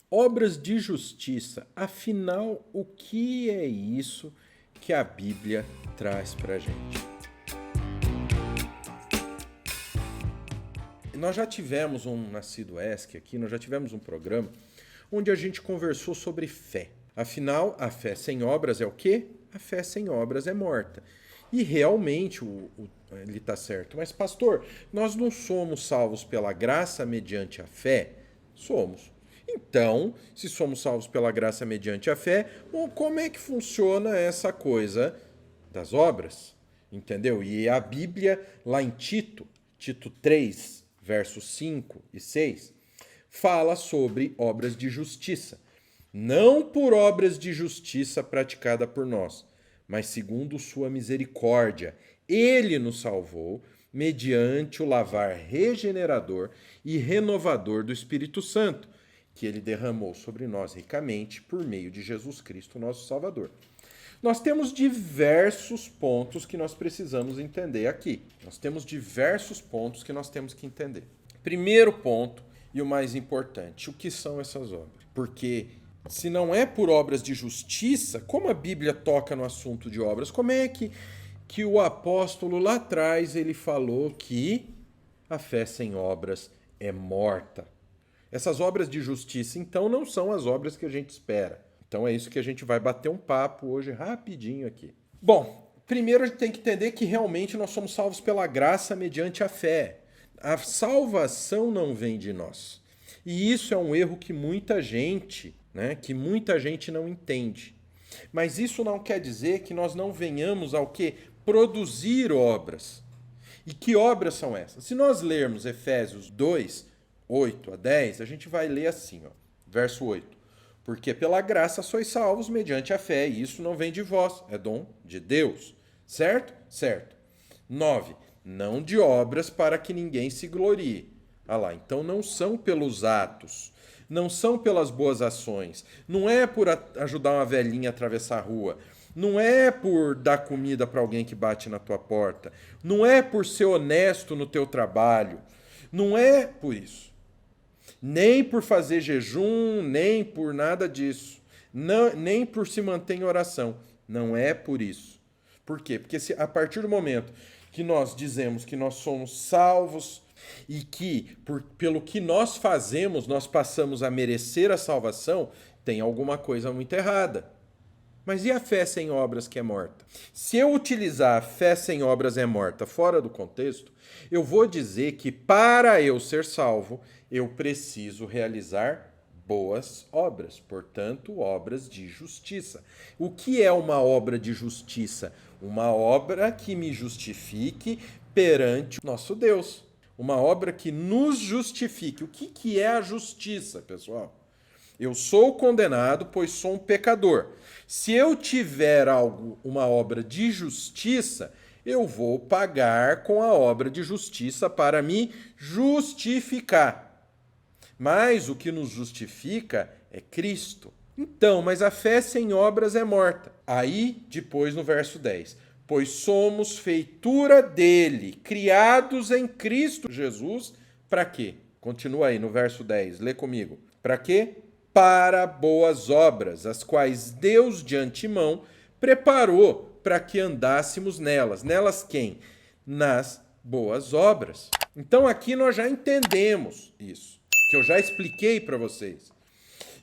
Obras de justiça. Afinal, o que é isso que a Bíblia traz para a gente? Nós já tivemos um Nascido ESC aqui, nós já tivemos um programa onde a gente conversou sobre fé. Afinal, a fé sem obras é o quê? A fé sem obras é morta. E realmente ele está certo. Mas, pastor, nós não somos salvos pela graça mediante a fé? Somos. Então, se somos salvos pela graça mediante a fé, como é que funciona essa coisa das obras? Entendeu? E a Bíblia, lá em Tito 3, versos 5 e 6, fala sobre obras de justiça. Não por obras de justiça praticada por nós, mas segundo sua misericórdia. Ele nos salvou mediante o lavar regenerador e renovador do Espírito Santo, que ele derramou sobre nós ricamente por meio de Jesus Cristo, nosso Salvador. Nós temos diversos pontos que nós precisamos entender aqui. Nós temos diversos pontos que nós temos que entender. Primeiro ponto, e o mais importante, o que são essas obras? Porque se não é por obras de justiça, como a Bíblia toca no assunto de obras? Como é que o apóstolo lá atrás ele falou que a fé sem obras é morta? Essas obras de justiça, então, não são as obras que a gente espera. Então é isso que a gente vai bater um papo hoje rapidinho aqui. Bom, primeiro a gente tem que entender que realmente nós somos salvos pela graça mediante a fé. A salvação não vem de nós. E isso é um erro que muita gente não entende. Mas isso não quer dizer que nós não venhamos ao quê? Produzir obras. E que obras são essas? Se nós lermos Efésios 2, 8 a 10, a gente vai ler assim, ó, verso 8. Porque pela graça sois salvos mediante a fé, e isso não vem de vós, é dom de Deus. Certo? Certo. 9. Não de obras para que ninguém se glorie. Ah lá, então não são pelos atos, não são pelas boas ações, não é por ajudar uma velhinha a atravessar a rua, não é por dar comida para alguém que bate na tua porta, não é por ser honesto no teu trabalho, não é por isso. Nem por fazer jejum, nem por nada disso. Não, nem por se manter em oração. Não é por isso. Por quê? Porque a partir do momento que nós dizemos que nós somos salvos e que pelo que nós fazemos nós passamos a merecer a salvação, tem alguma coisa muito errada. Mas e a fé sem obras que é morta? Se eu utilizar a fé sem obras é morta fora do contexto, eu vou dizer que para eu ser salvo, eu preciso realizar boas obras, portanto, obras de justiça. O que é uma obra de justiça? Uma obra que me justifique perante o nosso Deus. Uma obra que nos justifique. O que é a justiça, pessoal? Eu sou condenado, pois sou um pecador. Se eu tiver uma obra de justiça, eu vou pagar com a obra de justiça para me justificar. Mas o que nos justifica é Cristo. Então, mas a fé sem obras é morta. Aí, depois no verso 10. Pois somos feitura dele, criados em Cristo Jesus, para quê? Continua aí no verso 10, lê comigo. Para quê? Para boas obras, as quais Deus de antemão preparou para que andássemos nelas. Nelas quem? Nas boas obras. Então aqui nós já entendemos isso, que eu já expliquei para vocês.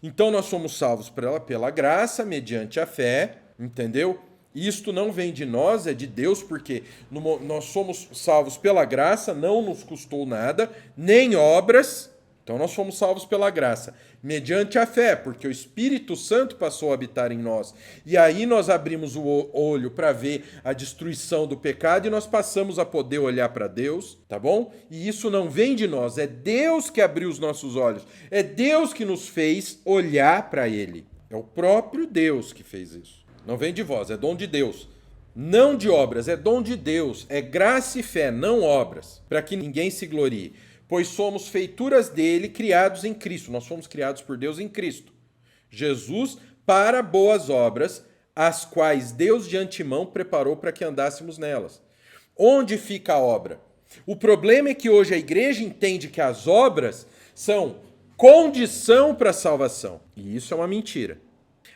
Então nós somos salvos pela graça, mediante a fé, entendeu? Isto não vem de nós, é de Deus, porque nós somos salvos pela graça, não nos custou nada, nem obras. Então nós fomos salvos pela graça, mediante a fé, porque o Espírito Santo passou a habitar em nós. E aí nós abrimos o olho para ver a destruição do pecado e nós passamos a poder olhar para Deus, tá bom? E isso não vem de nós, é Deus que abriu os nossos olhos. É Deus que nos fez olhar para Ele. É o próprio Deus que fez isso. Não vem de vós, é dom de Deus. Não de obras, é dom de Deus. É graça e fé, não obras, para que ninguém se glorie. Pois somos feituras dele, criados em Cristo. Nós fomos criados por Deus em Cristo. Jesus para boas obras, as quais Deus de antemão preparou para que andássemos nelas. Onde fica a obra? O problema é que hoje a igreja entende que as obras são condição para a salvação. E isso é uma mentira.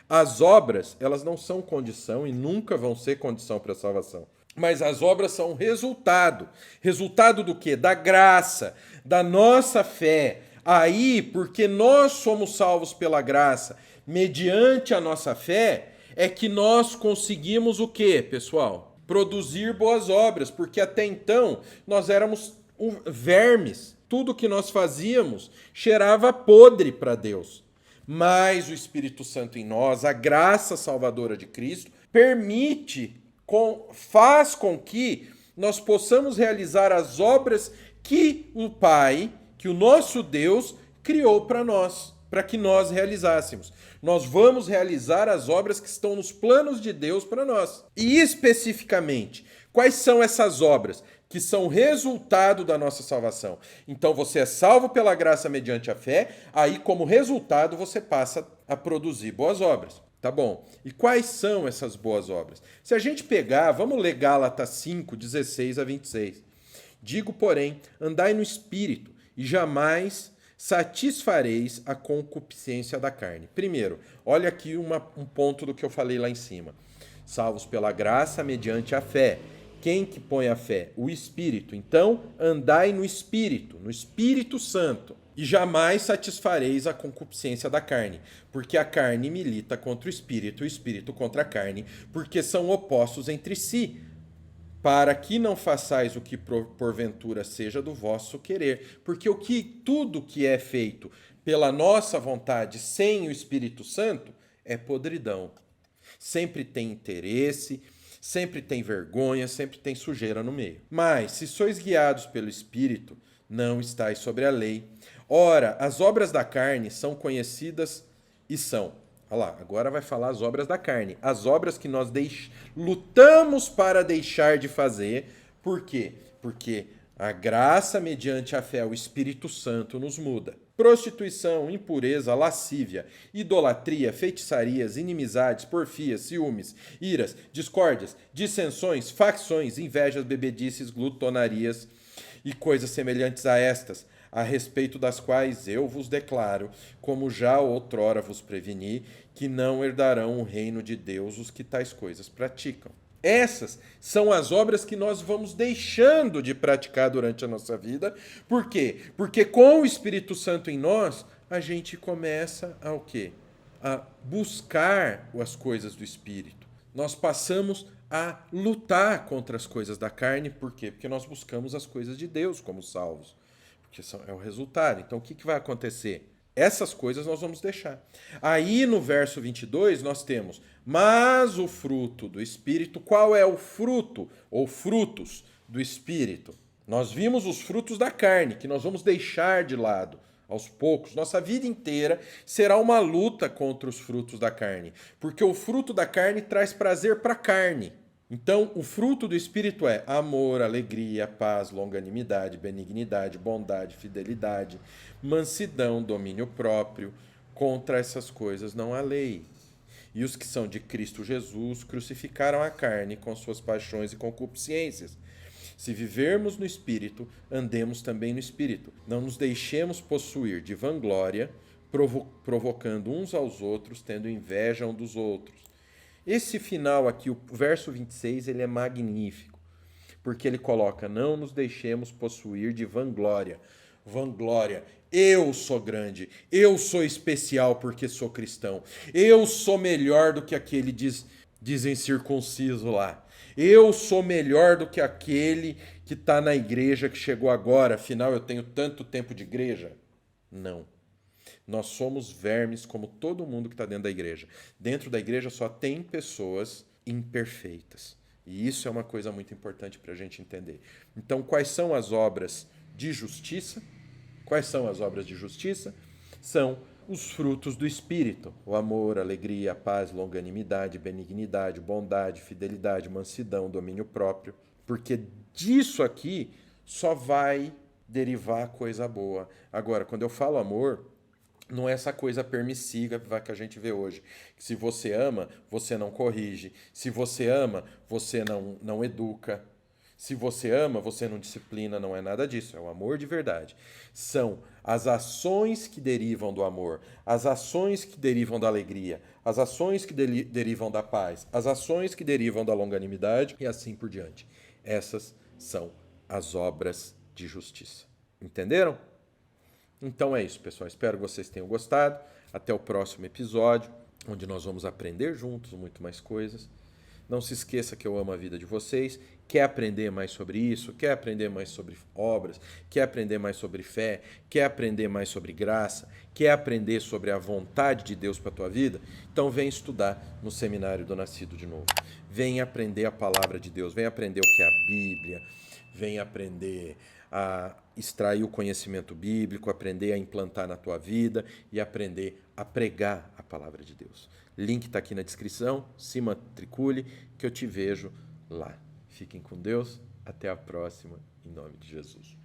As obras, elas não são condição e nunca vão ser condição para a salvação. Mas as obras são resultado. Resultado do quê? Da graça, da nossa fé. Aí, porque nós somos salvos pela graça, mediante a nossa fé, é que nós conseguimos o quê, pessoal? Produzir boas obras, porque até então nós éramos vermes. Tudo que nós fazíamos cheirava podre para Deus. Mas o Espírito Santo em nós, a graça salvadora de Cristo, faz com que nós possamos realizar as obras que o Pai, que o nosso Deus, criou para nós, para que nós realizássemos. Nós vamos realizar as obras que estão nos planos de Deus para nós. E especificamente, quais são essas obras? Que são resultado da nossa salvação. Então você é salvo pela graça mediante a fé, aí como resultado você passa a produzir boas obras. Tá bom. E quais são essas boas obras? Se a gente pegar, vamos ler Gálatas 5, 16 a 26. Digo, porém, andai no Espírito, e jamais satisfareis a concupiscência da carne. Primeiro, olha aqui um ponto do que eu falei lá em cima. Salvos pela graça mediante a fé. Quem que põe a fé? O Espírito. Então, andai no Espírito Santo, e jamais satisfareis a concupiscência da carne, porque a carne milita contra o Espírito contra a carne, porque são opostos entre si, para que não façais o que porventura seja do vosso querer. Porque tudo que é feito pela nossa vontade sem o Espírito Santo é podridão. Sempre tem interesse, sempre tem vergonha, sempre tem sujeira no meio. Mas, se sois guiados pelo Espírito, não estáis sobre a lei. Ora, as obras da carne são conhecidas e são. Olha lá, agora vai falar as obras da carne. As obras que nós lutamos para deixar de fazer. Por quê? Porque a graça mediante a fé, o Espírito Santo nos muda. Prostituição, impureza, lascívia, idolatria, feitiçarias, inimizades, porfias, ciúmes, iras, discórdias, dissensões, facções, invejas, bebedices, glutonarias e coisas semelhantes a estas, a respeito das quais eu vos declaro, como já outrora vos preveni, que não herdarão o reino de Deus os que tais coisas praticam. Essas são as obras que nós vamos deixando de praticar durante a nossa vida. Por quê? Porque com o Espírito Santo em nós, a gente começa a o quê? A buscar as coisas do Espírito. Nós passamos a lutar contra as coisas da carne. Por quê? Porque nós buscamos as coisas de Deus como salvos. Porque é o resultado. Então, o que vai acontecer? Essas coisas nós vamos deixar. Aí, no verso 22, nós temos: mas o fruto do Espírito. Qual é o fruto ou frutos do Espírito? Nós vimos os frutos da carne, que nós vamos deixar de lado aos poucos. Nossa vida inteira será uma luta contra os frutos da carne, porque o fruto da carne traz prazer para a carne. Então, o fruto do Espírito é amor, alegria, paz, longanimidade, benignidade, bondade, fidelidade, mansidão, domínio próprio. Contra essas coisas não há lei. E os que são de Cristo Jesus crucificaram a carne com suas paixões e concupiscências. Se vivermos no Espírito, andemos também no Espírito. Não nos deixemos possuir de vanglória, provocando uns aos outros, tendo inveja um dos outros. Esse final aqui, o verso 26, ele é magnífico, porque ele coloca: não nos deixemos possuir de vanglória. Vanglória. Eu sou grande, eu sou especial porque sou cristão, eu sou melhor do que aquele incircunciso lá. Eu sou melhor do que aquele que está na igreja, que chegou agora, afinal eu tenho tanto tempo de igreja. Não. Nós somos vermes como todo mundo que está dentro da igreja. Dentro da igreja só tem pessoas imperfeitas. E isso é uma coisa muito importante para a gente entender. Então, quais são as obras de justiça? Quais são as obras de justiça? São os frutos do Espírito: o amor, a alegria, a paz, longanimidade, benignidade, bondade, fidelidade, mansidão, domínio próprio. Porque disso aqui só vai derivar coisa boa. Agora, quando eu falo amor, não é essa coisa permissiva que a gente vê hoje. Se você ama, você não corrige. Se você ama, você não educa. Se você ama, você não disciplina. Não é nada disso. É o amor de verdade. São as ações que derivam do amor, as ações que derivam da alegria, as ações que derivam da paz, as ações que derivam da longanimidade e assim por diante. Essas são as obras de justiça. Entenderam? Então é isso, pessoal. Espero que vocês tenham gostado. Até o próximo episódio, onde nós vamos aprender juntos muito mais coisas. Não se esqueça que eu amo a vida de vocês. Quer aprender mais sobre isso? Quer aprender mais sobre obras? Quer aprender mais sobre fé? Quer aprender mais sobre graça? Quer aprender sobre a vontade de Deus para a tua vida? Então vem estudar no Seminário do Nascido de Novo. Vem aprender a palavra de Deus. Vem aprender o que é a Bíblia. Vem aprender a extrair o conhecimento bíblico, aprender a implantar na tua vida e aprender a pregar a palavra de Deus. Link está aqui na descrição, se matricule, que eu te vejo lá. Fiquem com Deus, até a próxima, em nome de Jesus.